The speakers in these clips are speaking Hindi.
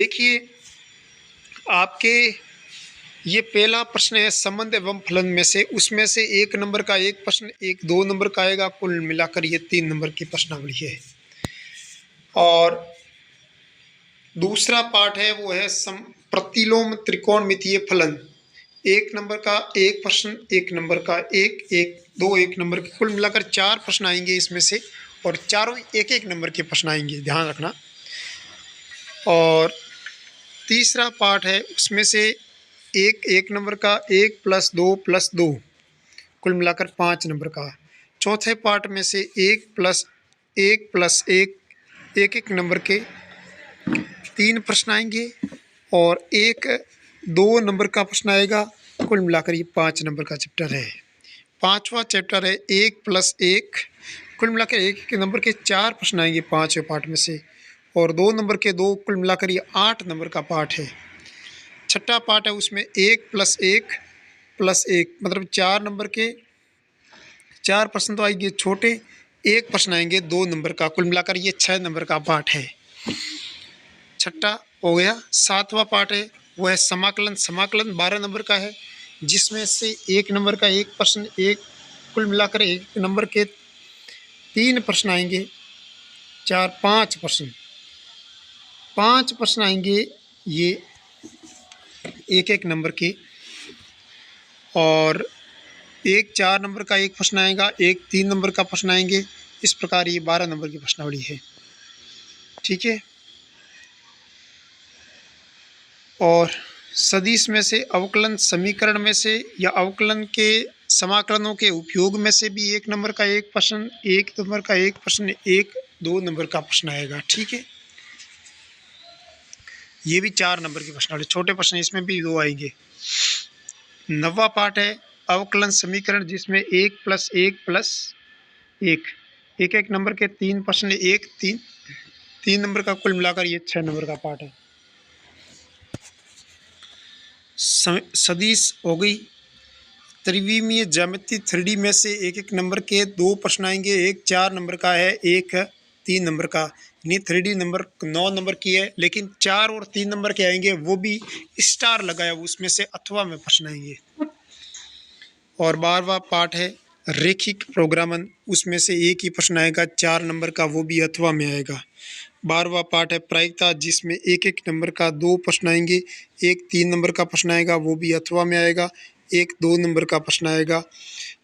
देखिए, आपके ये पहला प्रश्न है संबंध एवं फलन में से, उसमें से 1 नंबर का एक प्रश्न, एक 2 नंबर का आएगा, कुल मिलाकर ये 3 नंबर की प्रश्नावली है। और दूसरा पार्ट है वो है प्रतिलोम त्रिकोणमितीय फलन। 1 नंबर का एक प्रश्न, 1 नंबर का एक नंबर के, कुल मिलाकर 4 प्रश्न आएंगे इसमें से, और चारों 1-1 नंबर के प्रश्न आएंगे, ध्यान रखना। और तीसरा पार्ट है उसमें से एक नंबर का, 1 + 2 + 2, कुल मिलाकर 5 नंबर का। चौथे पार्ट में से 1 + 1 + 1, 1-1 नंबर के 3 प्रश्न आएंगे, और 1-2 नंबर का प्रश्न आएगा। कुल मिलाकर ये 5 नंबर का चैप्टर है। पांचवा चैप्टर है 1 + 1, कुल मिलाकर 1-1 नंबर के 4 प्रश्न आएंगे पांचवें पार्ट में से, और 2 नंबर के 2, कुल मिलाकर ये 8 नंबर का पार्ट है। छठा पार्ट है उसमें 1 + 1 + 1, मतलब 4 नंबर के 4 प्रश्न तो आएंगे छोटे, 1 प्रश्न आएंगे 2 नंबर का, कुल मिलाकर ये 6 नंबर का पार्ट है। छठा हो गया। सातवां पार्ट है वो है समाकलन। समाकलन 12 नंबर का है, जिसमें से 1 नंबर का एक प्रश्न, एक, कुल मिलाकर 1 नंबर के 3 प्रश्न आएंगे, 5 प्रश्न, 5 प्रश्न आएंगे ये 1-1 नंबर के, और एक 4 नंबर का एक प्रश्न आएगा, एक 3 नंबर का प्रश्न आएंगे। इस प्रकार ये 12 नंबर की प्रश्नावली है। ठीक है। और सदिश में से, अवकलन समीकरण में से, या अवकलन के समाकलनों के उपयोग में से भी 1 नंबर का एक प्रश्न, 1 नंबर का एक प्रश्न, 1-2 नंबर का प्रश्न आएगा। ठीक है। ये भी 4 नंबर की प्रश्नावली, छोटे प्रश्न इसमें भी 2 आएंगे। 9वां पार्ट है अवकलन समीकरण, जिसमें 1 + 1 + 1, 1-1 नंबर के 3 प्रश्न, 3 नंबर का, कुल मिलाकर ये 6 नंबर का पार्ट है। सदिश हो गई। त्रिविमीय ज्यामिति 3D में से 1-1 नंबर के 2 प्रश्न आएंगे, एक 4 नंबर का है, एक 3 नंबर का। यानी 3D नंबर 9 नंबर की है, लेकिन 4 और 3 नंबर के आएंगे, वो भी स्टार लगाया उसमें से, अथवा में प्रश्न आएंगे। और 12वां पार्ट है रेखिक प्रोग्रामन, उसमें से एक ही प्रश्न आएगा 4 नंबर का, वो भी अथवा में आएगा। 12वां पार्ट है प्रायिकता, जिसमें 1-1 नंबर का 2 प्रश्न आएंगे, एक 3 नंबर का प्रश्न आएगा, वो भी अथवा में आएगा, एक 2 नंबर का प्रश्न आएगा,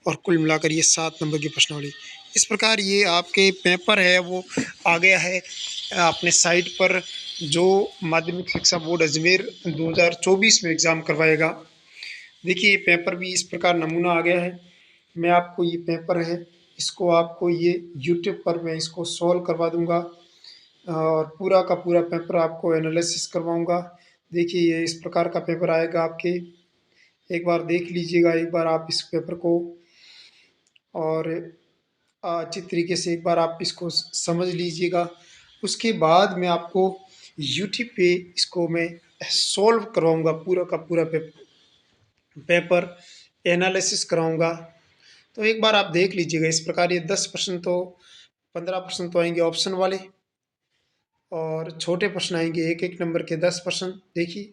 और कुल मिलाकर ये 7 नंबर की प्रश्नावली। इस प्रकार ये आपके पेपर है वो आ गया है अपने साइट पर, जो माध्यमिक शिक्षा बोर्ड अजमेर 2024 में एग्ज़ाम करवाएगा। देखिए ये पेपर भी इस प्रकार नमूना आ गया है। मैं आपको ये पेपर है, इसको आपको ये यूट्यूब पर मैं इसको सॉल्व करवा दूंगा, और पूरा का पूरा पेपर आपको एनालिसिस करवाऊंगा। देखिए ये इस प्रकार का पेपर आएगा आपके, एक बार देख लीजिएगा, एक बार आप इस पेपर को, और अच्छी तरीके से एक बार आप इसको समझ लीजिएगा। उसके बाद मैं आपको यूट्यूब पे इसको मैं सॉल्व करवाऊंगा, पूरा का पूरा पेपर एनालिसिस कराऊंगा। तो एक बार आप देख लीजिएगा। इस प्रकार ये 10 प्रश्न तो 15 प्रश्न तो आएंगे ऑप्शन वाले, और छोटे प्रश्न आएंगे 1-1 नंबर के 10 प्रश्न। देखिए,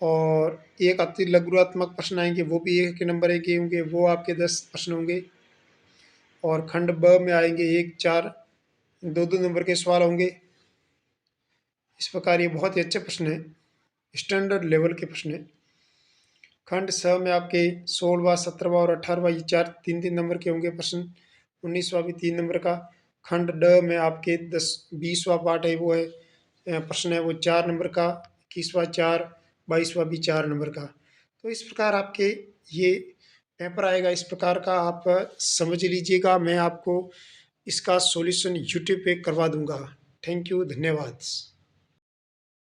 और एक अति लघुत्मक प्रश्न आएंगे, वो भी 1 नंबर के होंगे, वो आपके 10 प्रश्न होंगे। और खंड ब में आएंगे 1-4, 2-2 नंबर के सवाल होंगे। इस प्रकार ये बहुत ही अच्छे प्रश्न है, स्टैंडर्ड लेवल के प्रश्न है। खंड स में आपके 16वां, 17वां और 18वां, ये 3-3 नंबर के होंगे प्रश्न। 19वां भी 3 नंबर का। खंड ड में आपके 20वां पार्ट है, वो है प्रश्न है वो 4 नंबर का। 21वां 4, 22वां भी 4 नंबर का। तो इस प्रकार आपके ये पेपर आएगा, इस प्रकार का आप समझ लीजिएगा। मैं आपको इसका सॉल्यूशन यूट्यूब पे करवा दूंगा। थैंक यू, धन्यवाद।